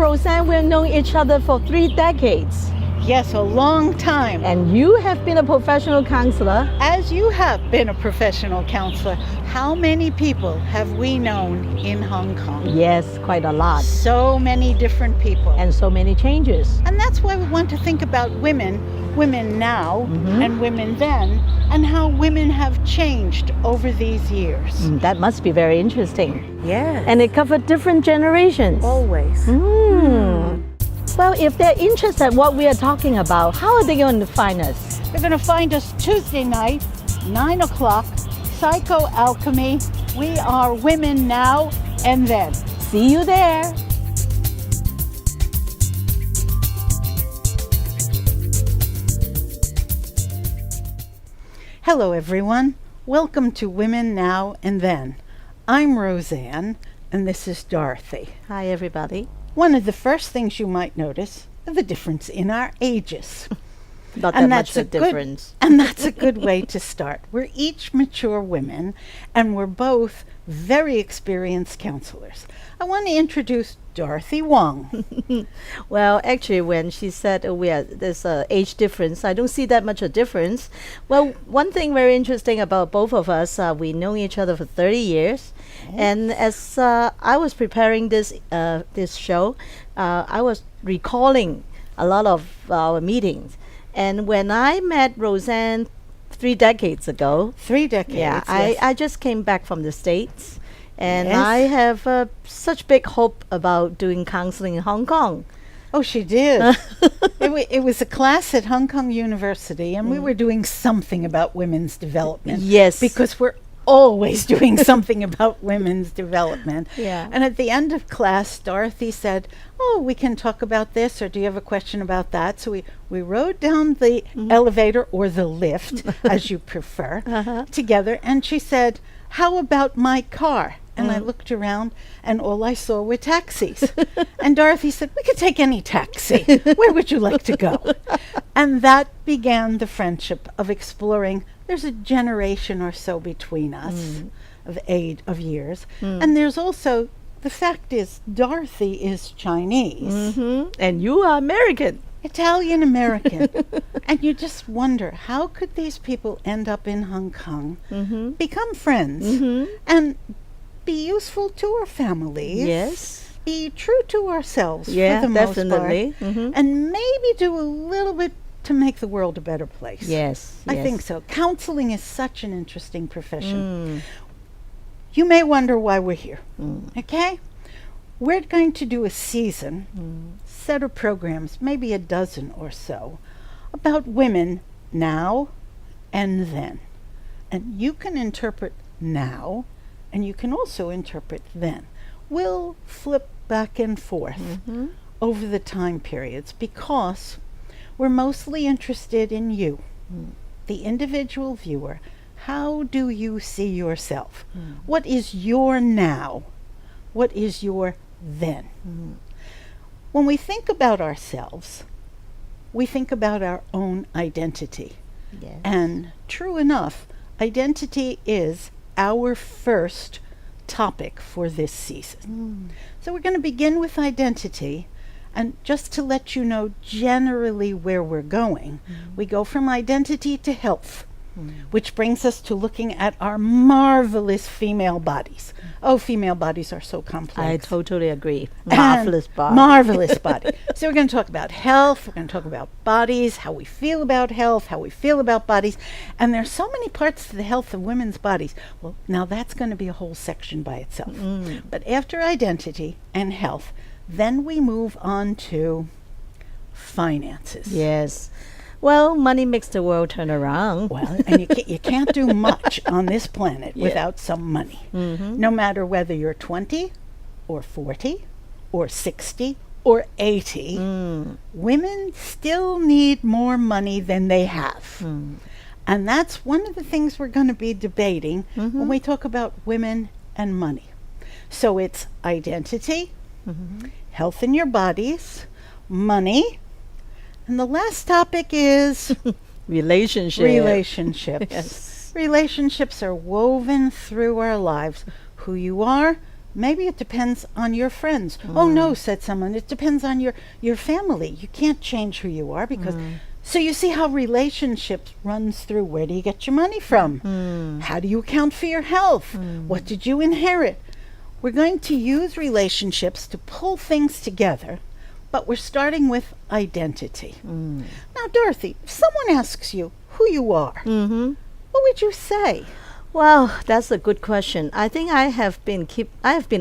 Rosann, we've known each other for 3 decades. Yes, a long time. And you have been a professional counselor. As you have been a professional counselor, how many people have we known in Hong Kong? Yes, quite a lot. So many different people. And so many changes. And that's why we want to think about women now and women then, and how women have changed over these years. That must be very interesting. Yes. And it covered different generations. Always. Well, if they're interested in what we are talking about, how are they going to find us? They're going to find us Tuesday night, 9 o'clock, PsychoAlchemy. We are Women Now and Then. See you there. Hello, everyone. Welcome to Women Now and Then. I'm Rosann, and this is Dorothy. Hi, everybody. One of the first things you might notice is the difference in our ages. Not that much of a difference. And that's a good way to start. We're each mature women, and we're both very experienced counselors. I want to introduce Dorothy Wong. Well, actually, when she said there's an age difference, I don't see that much a difference. Well, one thing very interesting about both of us, we know each other for 30 years. And as I was preparing this show, I was recalling a lot of our meetings. And when I met Rosann 3 decades ago, 3 decades. yeah, yes. I just came back from the States. And Yes. I have such big hope about doing counseling in Hong Kong. Oh, she did. It was a class at Hong Kong University, and we were doing something about women's development. Yes. Because we're always doing something about women's development. Yeah. And at the end of class, Dorothy said, "Oh, we can talk about this, or do you have a question about that?" So we rode down the elevator, or the lift, as you prefer, together, and she said, "How about my car?" And I looked around, and all I saw were taxis. And Dorothy said, "We could take any taxi. Where would you like to go?" And that began the friendship of exploring. There's a generation or so between us of years. And there's also, the fact is, Dorothy is Chinese. And you are American. Italian American. And you just wonder, how could these people end up in Hong Kong, become friends, and be useful to our families? Yes. Be true to ourselves Yeah, for the definitely. most part. And maybe do a little bit to make the world a better place. Yes. I think so. Counseling is such an interesting profession. You may wonder why we're here. Okay? We're going to do a season, set of programs, maybe a dozen or so, about women now and then. And you can interpret now, and you can also interpret then. We'll flip back and forth over the time periods, because we're mostly interested in you, the individual viewer. How do you see yourself? What is your now? What is your then? When we think about ourselves, we think about our own identity. Yes. And true enough, identity is our first topic for this season. So we're going to begin with identity. And just to let you know generally where we're going, we go from identity to health, which brings us to looking at our marvelous female bodies. Oh, female bodies are so complex. I totally agree. And Marvelous body. Marvelous body. So we're going to talk about health. We're going to talk about bodies, how we feel about health, how we feel about bodies. And there's so many parts to the health of women's bodies. Well, now that's going to be a whole section by itself. But after identity and health, then we move on to finances. Yes. Well, money makes the world turn around. Well, and you can't do much on this planet without some money. No matter whether you're 20 or 40 or 60 or 80, women still need more money than they have. And that's one of the things we're going to be debating when we talk about women and money. So it's identity, health in your bodies, money, and the last topic is Relationships. Yes. Relationships are woven through our lives. Who you are, Maybe it depends on your friends. Oh no, said someone, it depends on your family. You can't change who you are because so you see how relationships runs through. Where do you get your money from? How do you account for your health? What did you inherit? We're going to use relationships to pull things together, but we're starting with identity. Now, Dorothy, if someone asks you who you are, what would you say? Well, that's a good question. I think I have been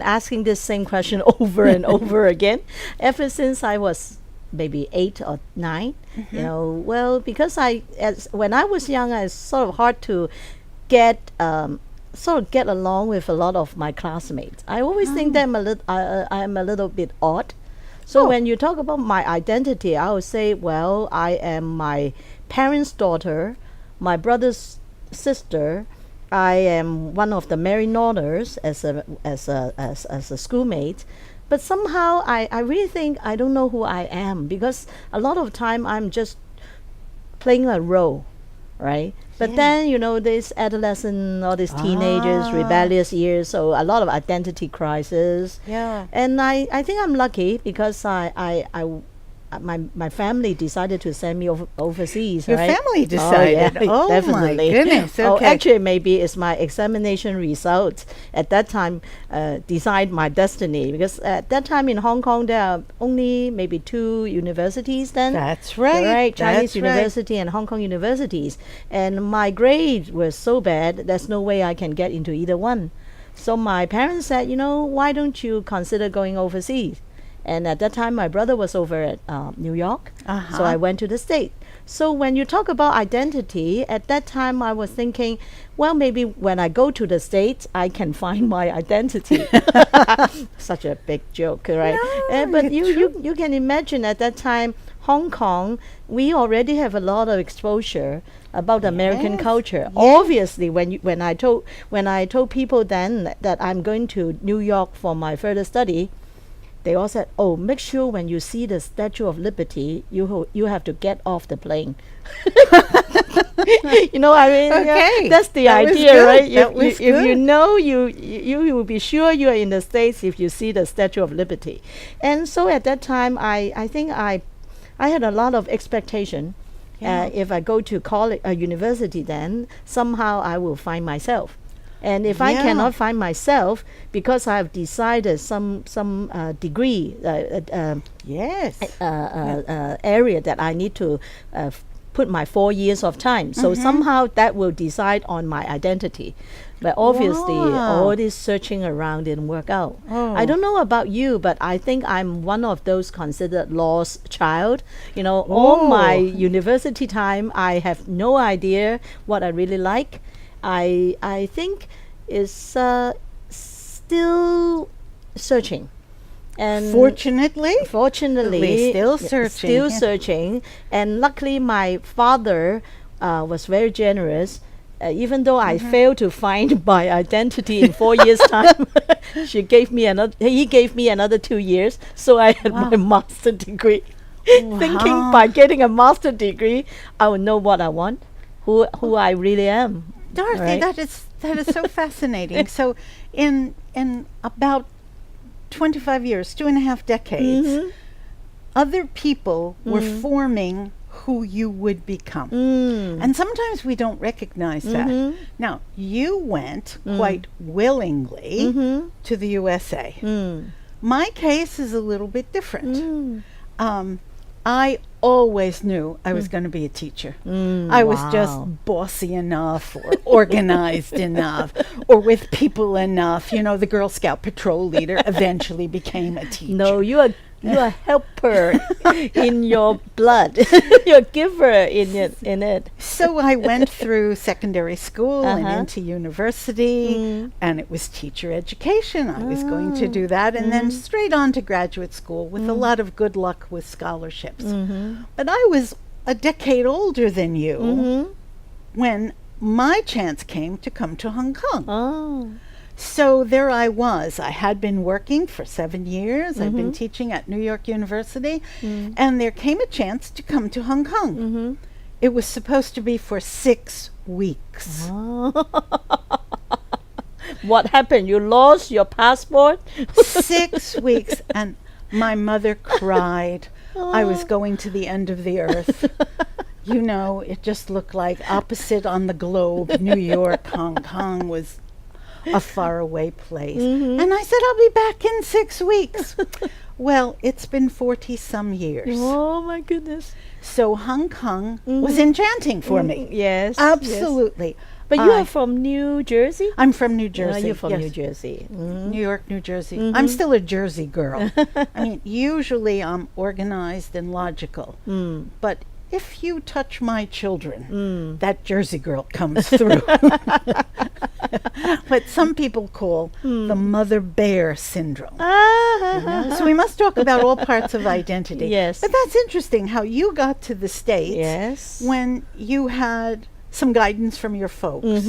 asking this same question over and over again ever since I was maybe 8 or 9. You know, well, because when I was young, it's sort of hard to get along with a lot of my classmates. I always think that I'm a little bit odd. So when you talk about my identity, I would say, well, I am my parents' daughter, my brother's sister. I am one of the Mary Norders as a schoolmate, but somehow I really think I don't know who I am, because a lot of time I'm just playing a role, right? But then, you know, this adolescent, all these teenagers, rebellious years, so a lot of identity crisis. Yeah. And I think I'm lucky because my family decided to send me overseas. Your right? family decided. Oh, definitely. my goodness. Okay. Oh, actually, maybe it's my examination results at that time decide my destiny, because at that time in Hong Kong there are only maybe 2 universities then. That's right. Right, Chinese That's right. University and Hong Kong universities, and my grades were so bad there's no way I can get into either one. So my parents said, you know, why don't you consider going overseas? And at that time, my brother was over at New York, so I went to the States. So when you talk about identity, at that time I was thinking, well, maybe when I go to the States, I can find my identity. Such a big joke, right? No, But it's you can imagine at that time, Hong Kong, we already have a lot of exposure about American culture. Obviously, when I told people then that I'm going to New York for my further study, they all said, "Oh, make sure when you see the Statue of Liberty, you have to get off the plane." You know, I mean, Okay. that's the That was idea, good. right? That was If you good. know, you will be sure you are in the States if you see the Statue of Liberty. And so at that time, I think I had a lot of expectation. If I go to college, university, then somehow I will find myself. And if I cannot find myself because I have decided some degree, area that I need to put my 4 years of time. So somehow that will decide on my identity. But obviously, all this searching around didn't work out. I don't know about you, but I think I'm one of those considered lost child. You know, all my university time, I have no idea what I really like. I think is still searching, and Fortunately, still searching. still searching. And luckily, my father was very generous. Even though I failed to find my identity in 4 years' time, he gave me another 2 years, so I had my master degree. Thinking by getting a master degree, I will know what I want, who I really am. Dorothy, Right. that is so fascinating. So, in about 25 years, 2.5 decades, other people were forming who you would become, and sometimes we don't recognize that. Now, you went quite willingly to the USA. My case is a little bit different. I always knew I was going to be a teacher. I was just bossy enough or organized enough or with people enough. You know, the Girl Scout patrol leader eventually became a teacher. No, you are a helper in your blood. You're a giver in it. So I went through secondary school and into university, and it was teacher education. I was going to do that, and then straight on to graduate school with a lot of good luck with scholarships. But I was a decade older than you when my chance came to come to Hong Kong. Oh. So there I was. I had been working for 7 years. I'd been teaching at New York University. And there came a chance to come to Hong Kong. It was supposed to be for 6 weeks. What happened? You lost your passport? 6 weeks, and my mother cried. I was going to the end of the earth. You know, it just looked like opposite on the globe. New York, Hong Kong was a faraway place. And I said, I'll be back in 6 weeks. Well, it's been 40-some years. Oh, my goodness. So Hong Kong was enchanting for me. Yes. Absolutely. Yes. But you are from New Jersey? I'm from New Jersey. You're from yes. New Jersey. New York, New Jersey. I'm still a Jersey girl. I mean, usually I'm organized and logical. But if you touch my children, that Jersey girl comes through. What some people call the mother bear syndrome. You know? So we must talk about all parts of identity. Yes. But that's interesting how you got to the States when you had some guidance from your folks.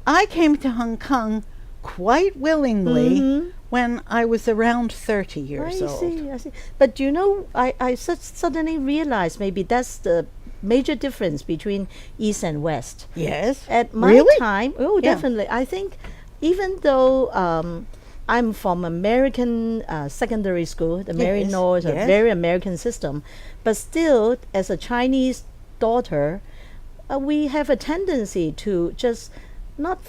I came to Hong Kong quite willingly when I was around 30 years old. I see. But you know, I suddenly realized maybe that's the major difference between East and West. Yes. At my time, definitely. I think even though I'm from American secondary school, the Maryknoll is a very American system, but still, as a Chinese daughter, we have a tendency to just not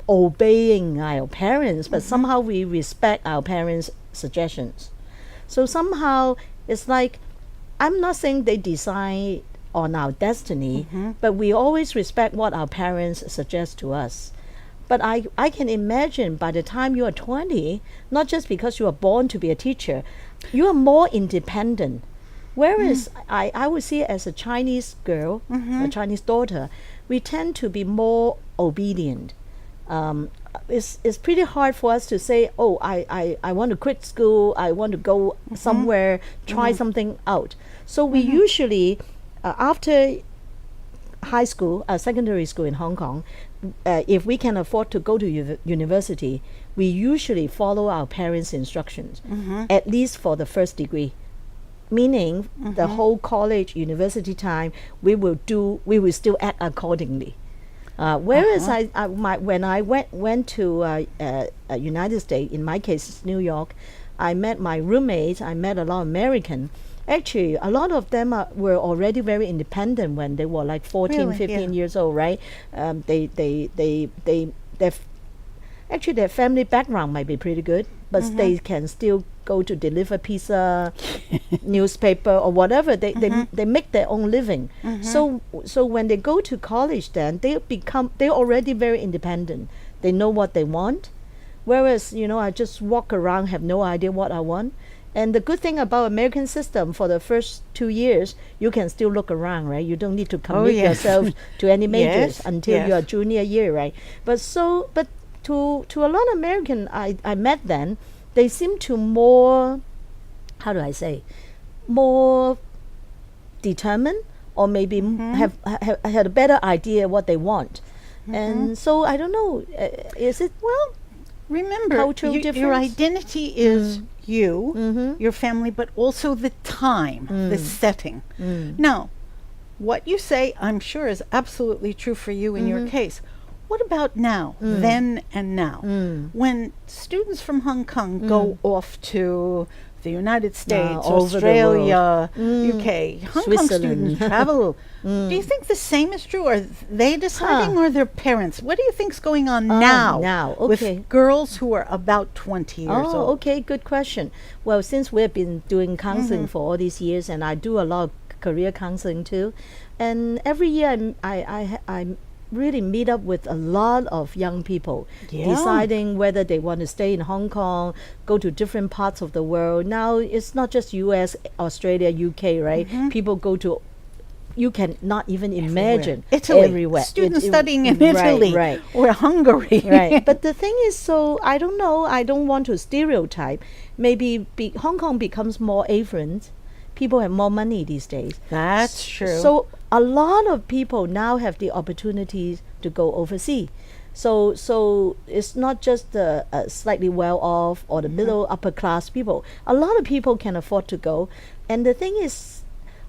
obeying our parents, but somehow we respect our parents' suggestions. So somehow it's like, I'm not saying they decide on our destiny, but we always respect what our parents suggest to us. But I can imagine by the time you are 20, not just because you are born to be a teacher, you are more independent. Whereas I would see it as a Chinese girl, a Chinese daughter, we tend to be more obedient. It's pretty hard for us to say, oh, I want to quit school, I want to go somewhere, try something out. So we usually, after high school, secondary school in Hong Kong, if we can afford to go to university, we usually follow our parents' instructions, at least for the first degree. Meaning the whole college, university time, we will still act accordingly. Whereas when I went to United States, in my case it's New York, I met my roommates, I met a lot of American. Actually, a lot of them were already very independent when they were like 14, 15 years old, right? Actually, their family background might be pretty good, but they can still go to deliver pizza, newspaper, or whatever. They make their own living. So when they go to college, then they're already very independent. They know what they want. Whereas, you know, I just walk around, have no idea what I want. And the good thing about American system, for the first 2 years, you can still look around, right? You don't need to commit yourself to any majors until your junior year, right? But to a lot of American I met then, they seem to more, how do I say, more determined, or maybe have had a better idea what they want. And so I don't know, is it, well, remember, cultural your difference? identity is you, your family, but also the time, the setting. Now, what you say, I'm sure, is absolutely true for you in your case. What about now, then and now? When students from Hong Kong go off to the United States, Australia, UK, Hong Kong students travel. Do you think the same is true? Are they deciding, or their parents? What do you think's going on now with girls who are about 20 years old? Oh, okay, good question. Well, since we've been doing counseling for all these years, and I do a lot of career counseling too, and every year I really meet up with a lot of young people deciding whether they want to stay in Hong Kong, go to different parts of the world. Now it's not just US, Australia, UK, right? People go to, you can not even imagine, Italy. Everywhere. Students studying in Italy or Hungary. Right. But the thing is, so I don't know, I don't want to stereotype. Maybe Hong Kong becomes more affluent. People have more money these days. That's true. So a lot of people now have the opportunity to go overseas. So it's not just the slightly well off or the middle upper class people. A lot of people can afford to go. And the thing is,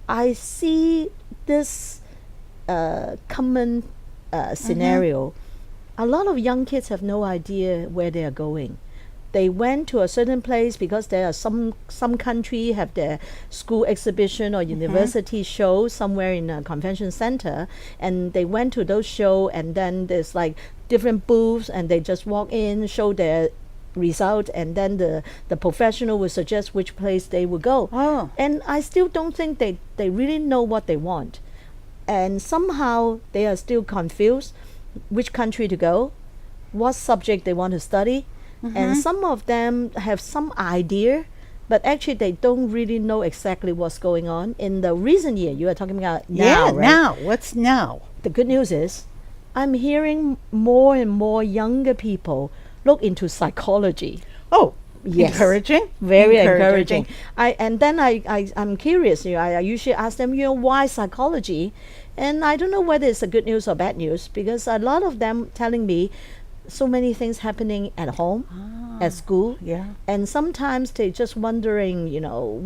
I see this common scenario. a lot of young kids have no idea where they are going. They went to a certain place because there are some country have their school exhibition or university show somewhere in a convention center, and they went to those show, and then there's like different booths, and they just walk in, show their result, and then the professional will suggest which place they will go. Oh. And I still don't think they really know what they want, and somehow they are still confused which country to go, what subject they want to study. And some of them have some idea, but actually they don't really know exactly what's going on. In the recent year, you are talking about now, Yeah, right? now. What's now? The good news is I'm hearing more and more younger people look into psychology. Oh, Yes. encouraging. Very encouraging. I'm curious. I usually ask them, why psychology? And I don't know whether it's a good news or bad news, because a lot of them telling me so many things happening at home, at school, Yeah. and sometimes they just wondering,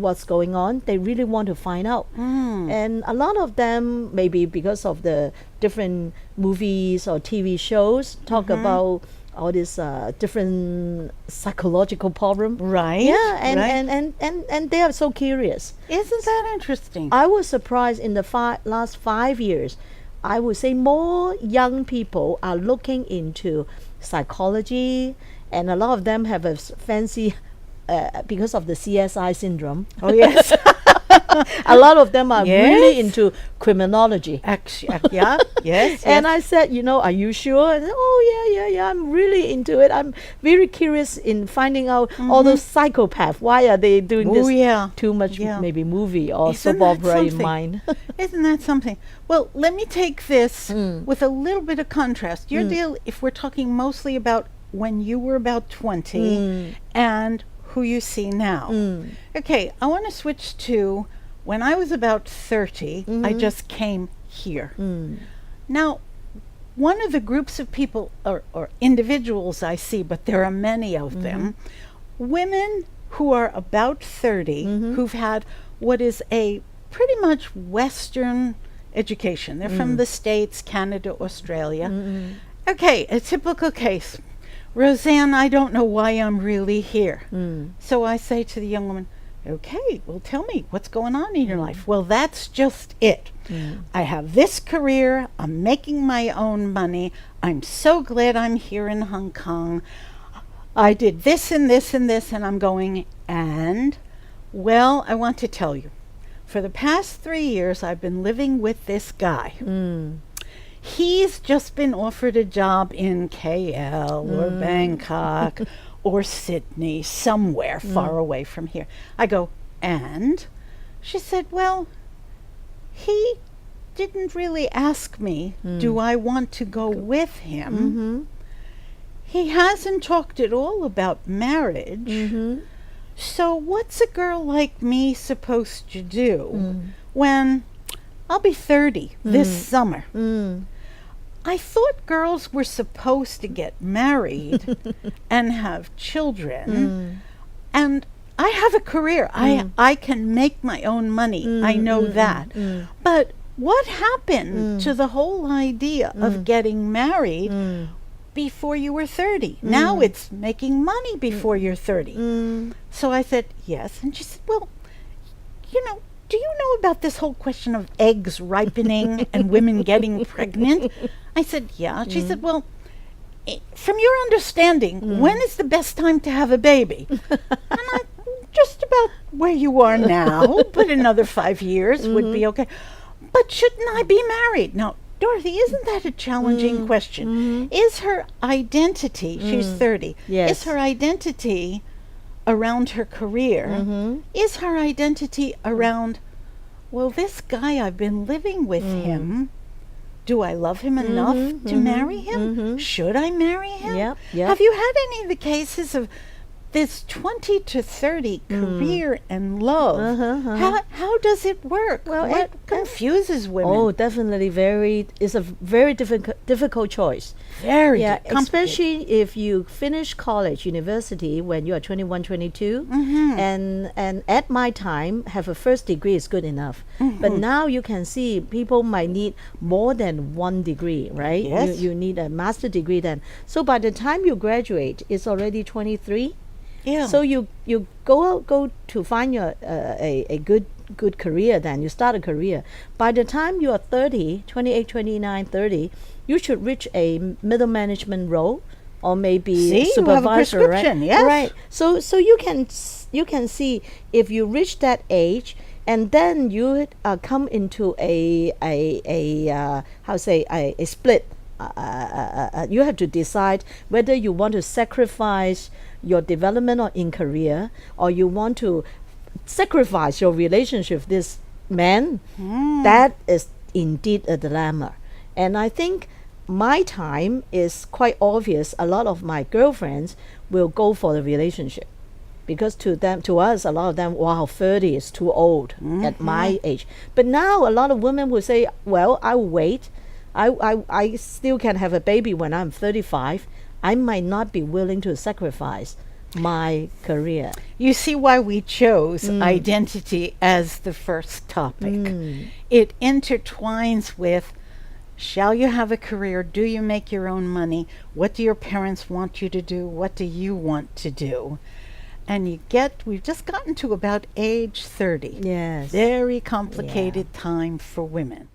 what's going on. They really want to find out. And a lot of them, maybe because of the different movies or TV shows, talk about all this different psychological problem. Right. Yeah, and, right. and they are so curious. Isn't that interesting? I was surprised in the last 5 years. I would say more young people are looking into psychology, and a lot of them have a fancy, because of the CSI syndrome. Oh, yes. A lot of them are Yes. really into criminology. Actually, yeah. Yes. And yes. I said, are you sure? And, oh, yeah, I'm really into it. I'm very curious in finding out all those psychopaths. Why are they doing Oh, this? yeah. Too much, Yeah. maybe movie or Isn't soap that opera in something? mind. Isn't that something? Well, let me take this with a little bit of contrast. Your deal, if we're talking mostly about when you were about 20 and who you see now. Okay, I want to switch to when I was about 30, I just came here. Now, one of the groups of people or individuals I see, but there are many of them, women who are about 30 who've had what is a pretty much Western education. They're from the States, Canada, Australia. Okay, a typical case. Rosann, I don't know why I'm really here. So I say to the young woman, okay, well, tell me what's going on in your life. Well, that's just it. I have this career. I'm making my own money. I'm so glad I'm here in Hong Kong. I did this and this and this, and I'm going, and, well, I want to tell you, for the past 3 years, I've been living with this guy. He's just been offered a job in KL or Bangkok or Sydney, somewhere far away from here. I go, and? She said, well, he didn't really ask me, do I want to go with him? He hasn't talked at all about marriage. So what's a girl like me supposed to do when I'll be 30 this summer? I thought girls were supposed to get married and have children. And I have a career. I can make my own money. I know that. But what happened to the whole idea of getting married before you were 30? Now it's making money before you're 30. So I said, yes. And she said, well, do you know about this whole question of eggs ripening and women getting pregnant? I said, yeah. She said, well, from your understanding, when is the best time to have a baby? And I, just about where you are now, but another 5 years would be okay. But shouldn't I be married? Now, Dorothy, isn't that a challenging question? Is her identity, she's 30, Yes. is her identity around her career? Is her identity around, well, this guy, I've been living with him. Do I love him enough to marry him? Should I marry him? Yep, yep. Have you had any of the cases of this 20 to 30 career and love, how does it work? Well, What confuses women? Oh, definitely it's a very difficult choice. Very Yeah, complicated. especially if you finish college, university when you are 21, 22. And at my time, have a first degree is good enough. But now you can see people might need more than one degree, right? Yes. You need a master degree then. So by the time you graduate, it's already 23. Yeah. So you go to find your a good career, then you start a career. By the time you are 30, 28, 29, 30, you should reach a middle management role or maybe See, you have a supervisor, right? prescription, yes. Right. So you can see if you reach that age, and then you come into a split. You have to decide whether you want to sacrifice your development or in career, or you want to sacrifice your relationship with this man. That is indeed a dilemma. And I think my time is quite obvious. A lot of my girlfriends will go for the relationship because to us, a lot of them, wow, 30 is too old at my age. But now a lot of women will say, well, I'll wait. I still can have a baby when I'm 35. I might not be willing to sacrifice my career. You see why we chose identity as the first topic. It intertwines with, shall you have a career? Do you make your own money? What do your parents want you to do? What do you want to do? And we've just gotten to about age 30. Yes. Very complicated time for women.